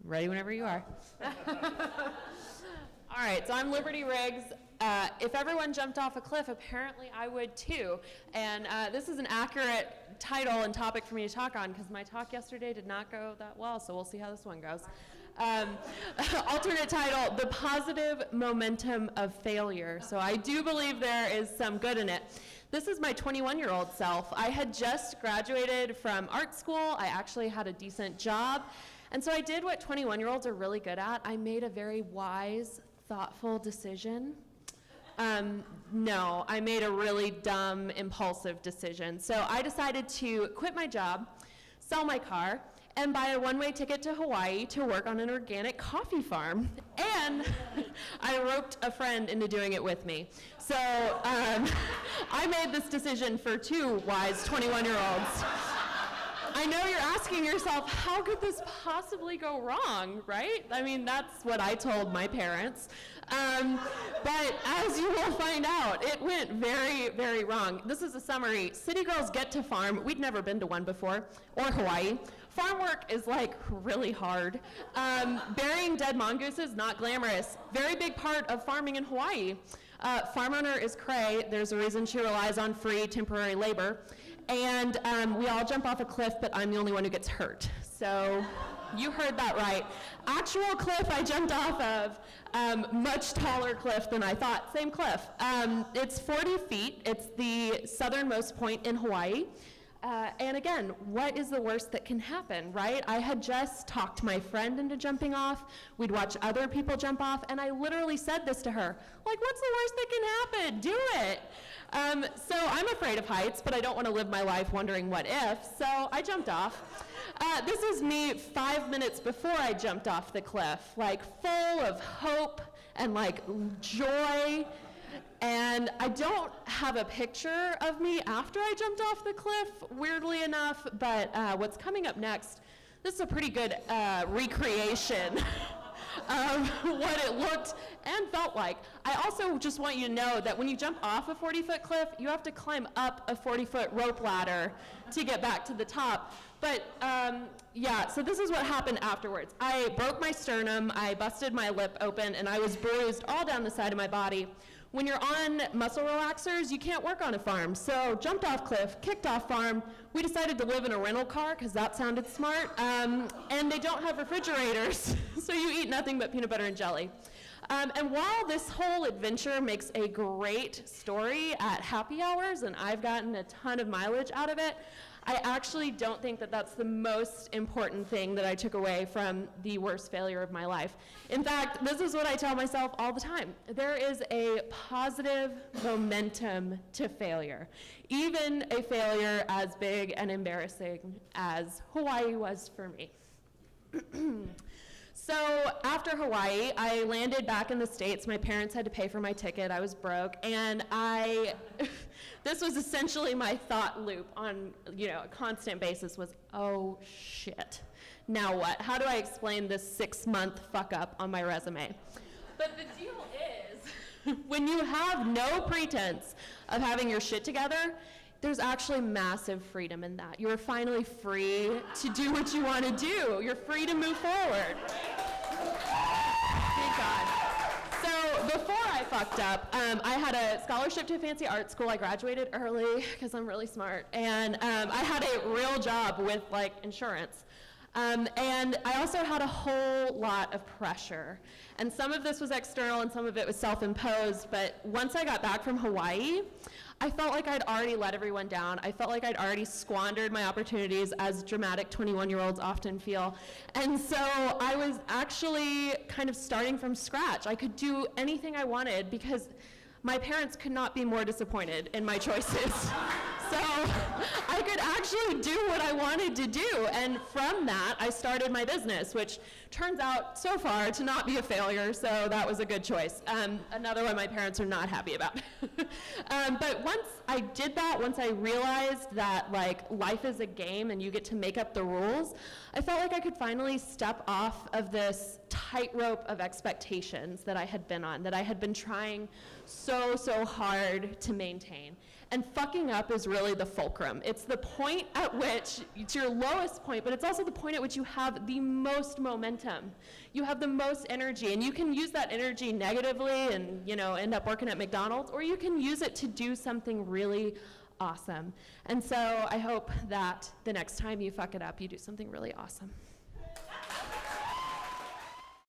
Ready whenever you are. All right, so I'm Liberty Riggs. If everyone jumped off a cliff, apparently I would too. And this is an accurate title and topic for me to talk on because my talk yesterday did not go that well, so we'll see how this one goes. Alternate title, The Positive Momentum of Failure. So I do believe there is some good in it. This is my 21-year-old self. I had just graduated from art school. I actually had a decent job. And so I did what 21-year-olds are really good at. I made a very wise, thoughtful decision. No, I made a really dumb, impulsive decision. So I decided to quit my job, sell my car, and buy a one-way ticket to Hawaii to work on an organic coffee farm. And I roped a friend into doing it with me. So I made this decision for two wise 21-year-olds. I know you're asking yourself, how could this possibly go wrong, right? I mean, that's what I told my parents. But as you will find out, it went very, very wrong. This is a summary. City girls get to farm. We'd never been to one before, or Hawaii. Farm work is like really hard. Burying dead mongooses, not glamorous. Very big part of farming in Hawaii. Farm owner is cray. There's a reason she relies on free temporary labor. And we all jump off a cliff, but I'm the only one who gets hurt. So you heard that right. Actual cliff I jumped off of, much taller cliff than I thought, same cliff. It's 40 feet. It's the southernmost point in Hawaii. And again, what is the worst that can happen, right? I had just talked my friend into jumping off. We'd watch other people jump off, and I literally said this to her, like, what's the worst that can happen? Do it. So I'm afraid of heights, but I don't want to live my life wondering what if, so I jumped off. This is me 5 minutes before I jumped off the cliff, like full of hope and like joy. And I don't have a picture of me after I jumped off the cliff, weirdly enough, but what's coming up next, this is a pretty good recreation of what it looked and felt like. I also just want you to know that when you jump off a 40-foot cliff, you have to climb up a 40-foot rope ladder to get back to the top. But yeah, so this is what happened afterwards. I broke my sternum, I busted my lip open, and I was bruised all down the side of my body. When you're on muscle relaxers, you can't work on a farm. So jumped off cliff, kicked off farm. We decided to live in a rental car because that sounded smart. And they don't have refrigerators, so you eat nothing but peanut butter and jelly. And while this whole adventure makes a great story at happy hours, and I've gotten a ton of mileage out of it, I actually don't think that that's the most important thing that I took away from the worst failure of my life. In fact, this is what I tell myself all the time. There is a positive momentum to failure, even a failure as big and embarrassing as Hawaii was for me. So after Hawaii, I landed back in the States. My parents had to pay for my ticket. I was broke, and this was essentially my thought loop on, a constant basis was, oh shit, now what? How do I explain this 6-month fuck up on my resume? But the deal is, when you have no pretense of having your shit together, there's actually massive freedom in that. You're finally free to do what you want to do. You're free to move forward. Thank God. So before I fucked up, I had a scholarship to a fancy art school. I graduated early because I'm really smart. And I had a real job with insurance. And I also had a whole lot of pressure. And some of this was external and some of it was self-imposed. But once I got back from Hawaii, I felt like I'd already let everyone down. I felt like I'd already squandered my opportunities, as dramatic 21-year-olds often feel. And so I was actually kind of starting from scratch. I could do anything I wanted because my parents could not be more disappointed in my choices. So I could actually do what I wanted to do. And from that, I started my business, which turns out so far to not be a failure, so that was a good choice. Another one my parents are not happy about. But once I did that, once I realized that life is a game and you get to make up the rules, I felt like I could finally step off of this tightrope of expectations that I had been on, that I had been trying so hard to maintain. And fucking up is really the fulcrum. It's the point at which, it's your lowest point, but it's also the point at which you have the most momentum. You have the most energy, and you can use that energy negatively and, you know, end up working at McDonald's, or you can use it to do something really awesome. And so I hope that the next time you fuck it up, you do something really awesome.